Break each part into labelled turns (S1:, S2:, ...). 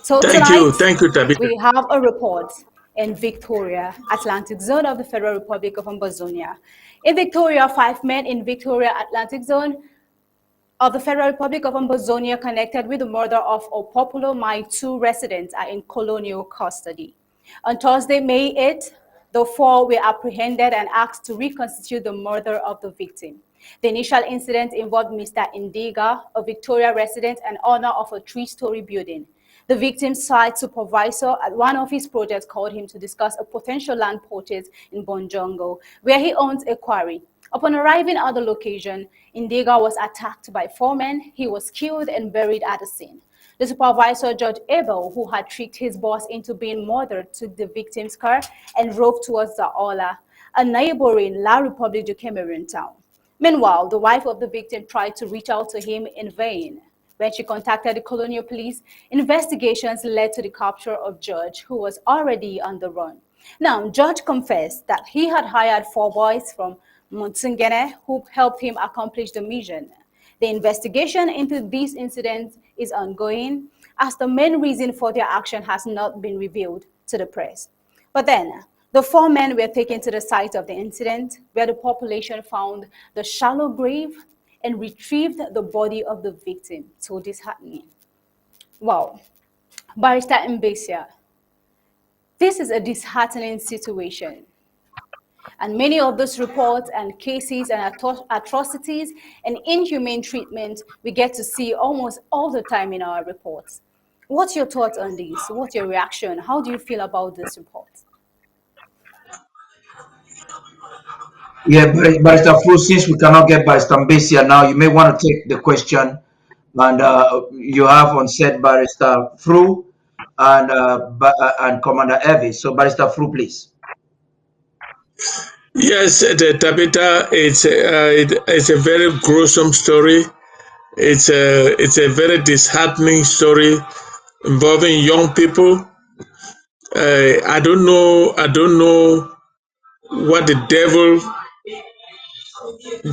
S1: So
S2: Thank
S1: tonight,
S2: you, Tabitha.
S1: we have a report in Victoria, Atlantic Zone of the Federal Republic of Ambazonia. In Victoria, 5 men in Victoria, Atlantic Zone of the Federal Republic of Ambazonia connected with the murder of a popular Mai 2 residents are in colonial custody. On Thursday, May 8th, the four were apprehended and asked to reconstitute the murder of the victim. The initial incident involved Mr. Indiga, a Victoria resident and owner of a three-story building. The victim's site supervisor at one of his projects called him to discuss a potential land purchase in Bonjongo, where he owns a quarry. Upon arriving at the location, Indiga was attacked by 4 men. He was killed and buried at the scene. The supervisor, Judge Abel, who had tricked his boss into being murdered, took the victim's car and drove towards Zaola, a neighboring La Republique du Cameroon town. Meanwhile, the wife of the victim tried to reach out to him in vain. When she contacted the colonial police, investigations led to the capture of Judge, who was already on the run. Now, Judge confessed that he had hired 4 boys from Mutsungene who helped him accomplish the mission. The investigation into these incidents is ongoing, as the main reason for their action has not been revealed to the press. But then, the 4 men were taken to the site of the incident, where the population found the shallow grave and retrieved the body of the victim. So disheartening. Wow. Barrister Mbesia, this is a disheartening situation. And many of those reports and cases and atrocities and inhumane treatment we get to see almost all the time in our reports. What's your thoughts on this? What's your reaction? How do you feel about this report?
S3: Yeah, Barrister Fu, since we cannot get Barrister Mbesia now, you may want to take the question. And you have on set Barrister Fru and Commander Elvis. So Barrister Fru, please.
S2: Yes, Tabitha, it's a very gruesome story. It's a very disheartening story involving young people. I don't know what the devil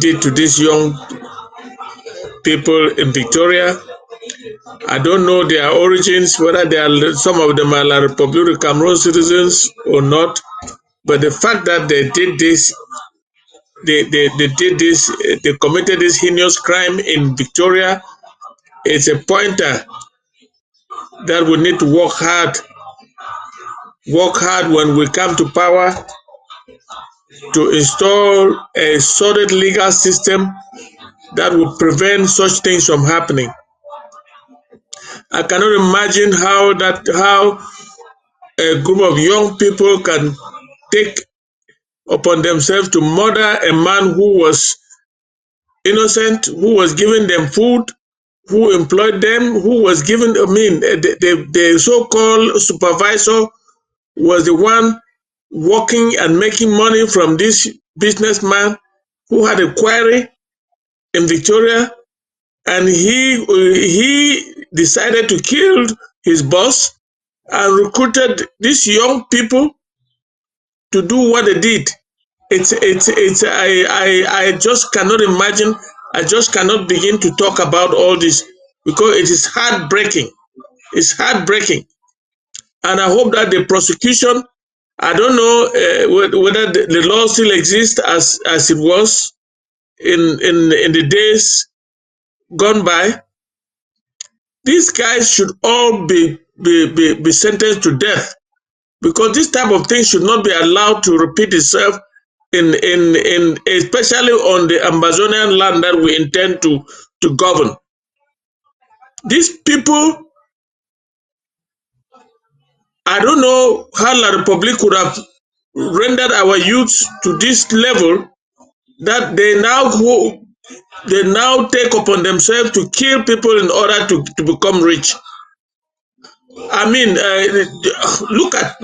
S2: did to these young people in Victoria. I don't know their origins, whether they are some of them are La Republic of Cameroon citizens or not. But the fact that they committed this heinous crime in Victoria, it's a pointer that we need to work hard when we come to power to install a solid legal system that will prevent such things from happening. I cannot imagine how a group of young people can take upon themselves to murder a man who was innocent, who was giving them food, who employed them, who was given, I mean, the so-called supervisor was the one working and making money from this businessman who had a quarry in Victoria, and he decided to kill his boss and recruited these young people to do what they did. I just cannot imagine. I just cannot begin to talk about all this because it is heartbreaking. It's heartbreaking, and I hope that the prosecution. I don't know whether the law still exists as it was in the days gone by. These guys should all be sentenced to death because this type of thing should not be allowed to repeat itself in especially on the Amazonian land that we intend to govern. These people, I don't know how La Republic could have rendered our youths to this level that they now take upon themselves to kill people in order to become rich. I mean, look at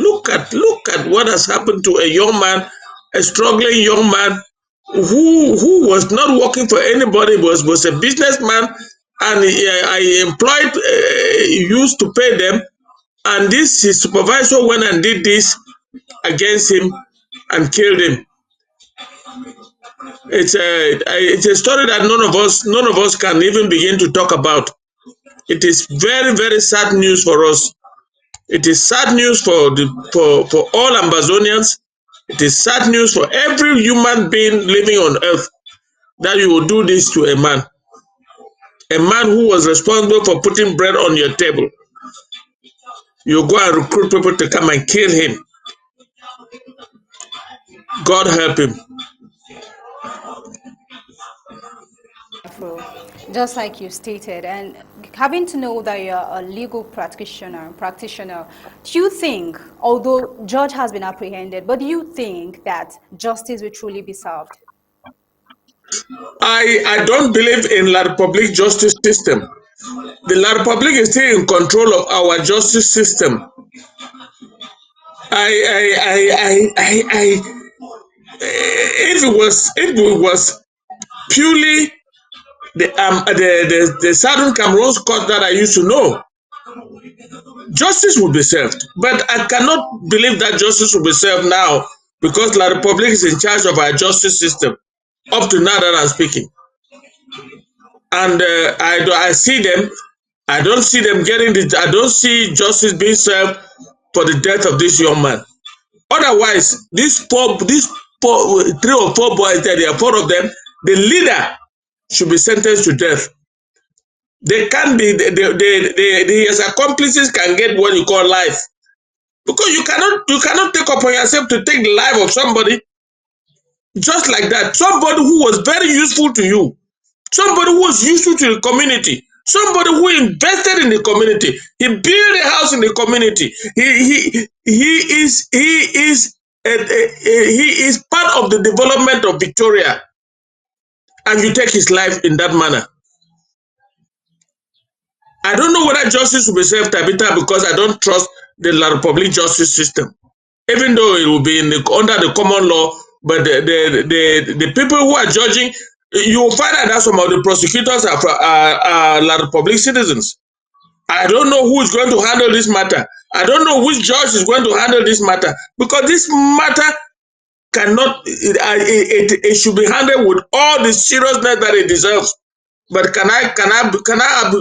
S2: what has happened to a young man, a struggling young man who was not working for anybody, was a businessman, and I employed used to pay them, and this his supervisor went and did this against him and killed him. It's a story that none of us can even begin to talk about. It is very, very sad news for us. It is sad news for all Ambazonians. It is sad news for every human being living on earth that you will do this to a man who was responsible for putting bread on your table. You go and recruit people to come and kill him. God help him.
S1: Just like you stated, and having to know that you're a legal practitioner, do you think, although George has been apprehended, but do you think that justice will truly be served?
S2: I don't believe in La Republic justice system. The La Republic is still in control of our justice system. If it was purely the Southern Cameroon's court that I used to know, justice would be served. But I cannot believe that justice will be served now because La Republic is in charge of our justice system up to now that I'm speaking. And I see them. I don't see them getting the. I don't see justice being served for the death of this young man. Otherwise, these three or four boys there are four of them. The leader should be sentenced to death. They can be. His accomplices can get what you call life because you cannot take upon yourself to take the life of somebody just like that. Somebody who was very useful to you. Somebody who was useful to the community, somebody who invested in the community. He built a house in the community. He is part of the development of Victoria, and you take his life in that manner. I don't know whether justice will be served, Tabitha, because I don't trust the La Republic justice system, even though it will be under the common law. But the people who are judging, you will find out that some of the prosecutors are La Republic citizens. I don't know who is going to handle this matter. I don't know which judge is going to handle this matter because this matter cannot, it should be handled with all the seriousness that it deserves. But can I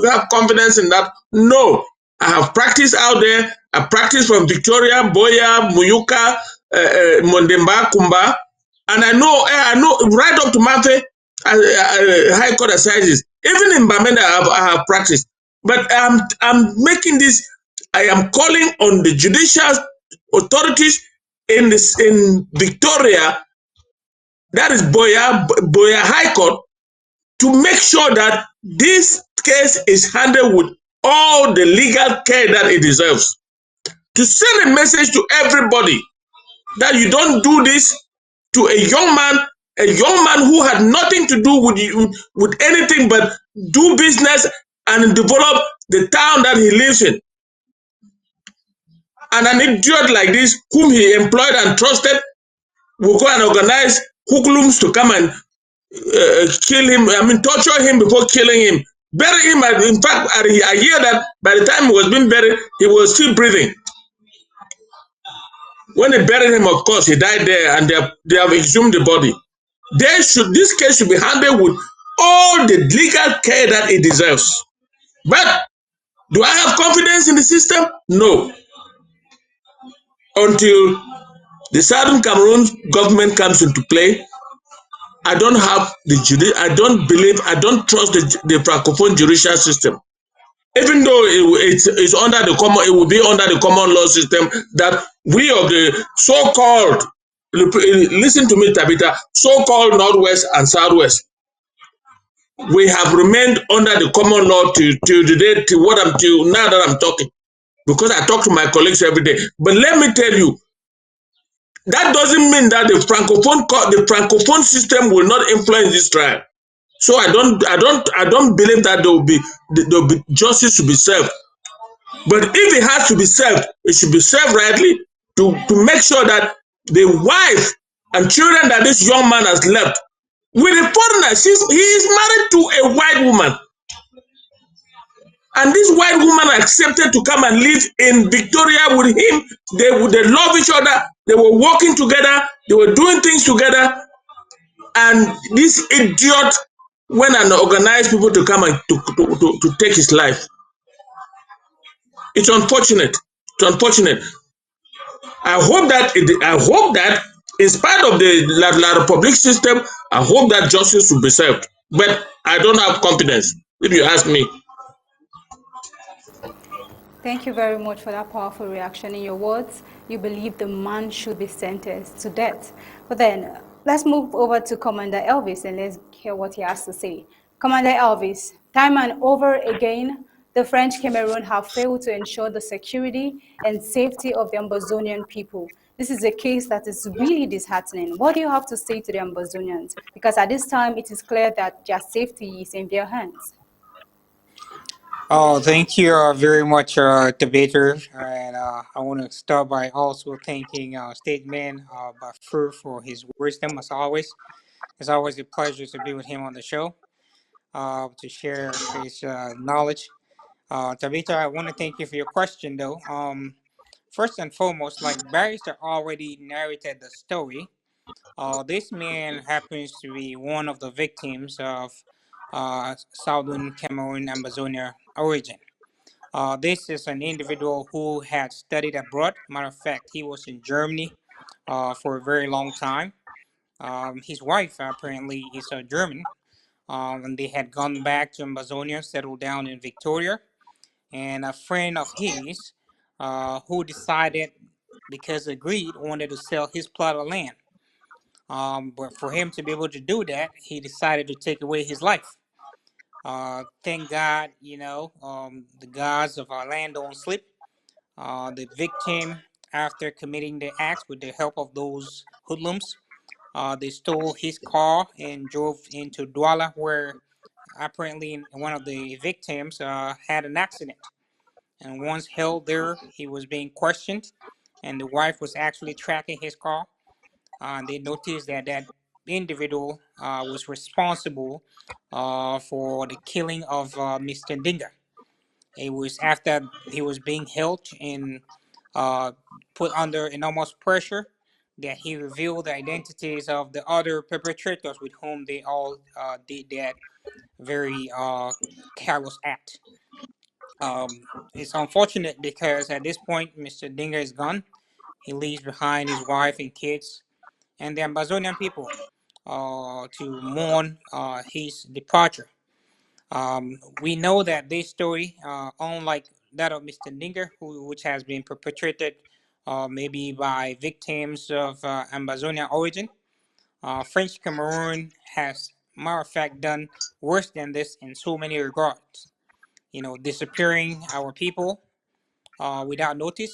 S2: have confidence in that? No. I have practiced out there. I practiced from Victoria, Boya, Muyuka, Mondemba, Kumba, and I know right up to Mafe, High Court Assizes. Even in Bamenda, I have practiced. But I'm making this. I am calling on the judicial authorities in Victoria, that is Boya High Court, to make sure that this case is handled with all the legal care that it deserves. To send a message to everybody that you don't do this to a young man who had nothing to do with anything but do business and develop the town that he lives in. And an idiot like this, whom he employed and trusted, will go and organize hoodlums to come and kill him, torture him before killing him. Bury him. In fact, I hear that by the time he was being buried, he was still breathing. When they buried him, of course, he died there, and they have exhumed the body. This case should be handled with all the legal care that it deserves. But do I have confidence in the system? No. Until the Southern Cameroon government comes into play, I don't have I don't believe, I don't trust the Francophone judicial system. Even though it's under the common, it will be under the common law system that we of the so-called, listen to me, Tabitha, so-called Northwest and Southwest, we have remained under the common law till the day, till now that I'm talking, because I talk to my colleagues every day. But let me tell you, that doesn't mean that the Francophone system will not influence this trial. So I don't believe that there will be justice to be served. But if it has to be served, it should be served rightly to make sure that the wife and children that this young man has left with a foreigner, he is married to a white woman. And this white woman accepted to come and live in Victoria with him. They love each other. They were working together. They were doing things together. And this idiot went and organized people to come and to take his life. It's unfortunate. It's unfortunate. I hope that in spite of the La Republic system, I hope that justice will be served. But I don't have confidence. If you ask me,
S1: Thank you very much for that powerful reaction. In your words, you believe the man should be sentenced to death. But then, let's move over to Commander Elvis and let's hear what he has to say. Commander Elvis, time and over again, the French Cameroon have failed to ensure the security and safety of the Ambazonian people. This is a case that is really disheartening. What do you have to say to the Ambazonians? Because at this time, it is clear that their safety is in their hands.
S4: Oh, thank you very much, debater. And I want to start by also thanking Stateman Bafur for his wisdom, as always. It's always a pleasure to be with him on the show to share his knowledge. Tabitha, I want to thank you for your question, though. First and foremost, like Barrister already narrated the story, this man happens to be one of the victims of Southern Cameroon Amazonia origin. This is an individual who had studied abroad. Matter of fact, he was in Germany for a very long time. His wife apparently is a German, and they had gone back to Amazonia, settled down in Victoria. And a friend of his who decided, because agreed, wanted to sell his plot of land. But for him to be able to do that, he decided to take away his life. Thank God, the gods of our land don't sleep. The victim, after committing the act with the help of those hoodlums, they stole his car and drove into Douala, where apparently one of the victims had an accident. And once held there, he was being questioned, and the wife was actually tracking his car. They noticed that that individual was responsible for the killing of Mr. Dinga. It was after he was being held and uh, put under enormous pressure that he revealed the identities of the other perpetrators with whom they all did that very callous act. It's unfortunate because at this point, Mr. Dinga is gone. He leaves behind his wife and kids and the Amazonian people to mourn his departure. We know that this story, unlike that of Mr. Ninger, which has been perpetrated maybe by victims of Amazonian origin, French Cameroon has, matter of fact, done worse than this in so many regards. Disappearing our people without notice,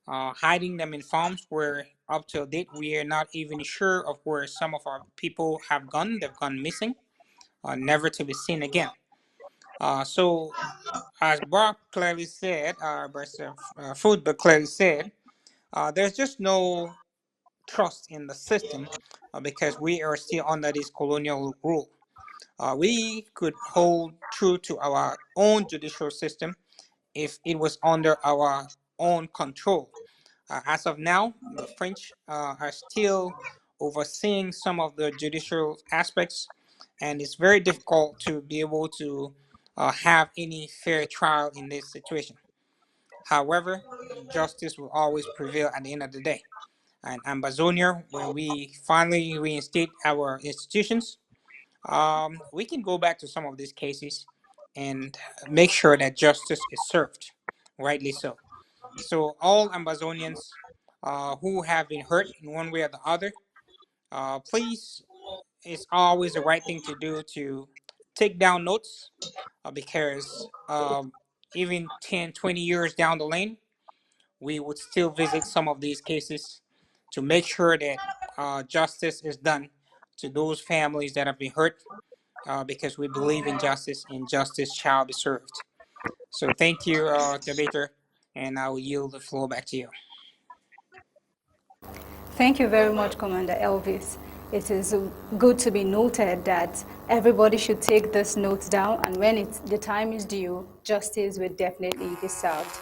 S4: hiding them in farms where up to date we are not even sure of where some of our people have gone. They've gone missing, never to be seen again. So, as Bob clearly said, Food clearly said, there's just no trust in the system because we are still under this colonial rule. We could hold true to our own judicial system if it was under our own control. As of now, the French are still overseeing some of the judicial aspects, and it's very difficult to be able to have any fair trial in this situation. However, justice will always prevail at the end of the day. And Ambazonia, when we finally reinstate our institutions, we can go back to some of these cases and make sure that justice is served, rightly so. So all Amazonians who have been hurt in one way or the other, please, it's always the right thing to do to take down notes because even 10, 20 years down the lane, we would still visit some of these cases to make sure that justice is done to those families that have been hurt because we believe in justice and justice shall be served. So thank you, debater, and I will yield the floor back to you.
S1: Thank you very much, Commander Elvis. It is good to be noted that everybody should take this note down, and when the time is due, justice will definitely be served.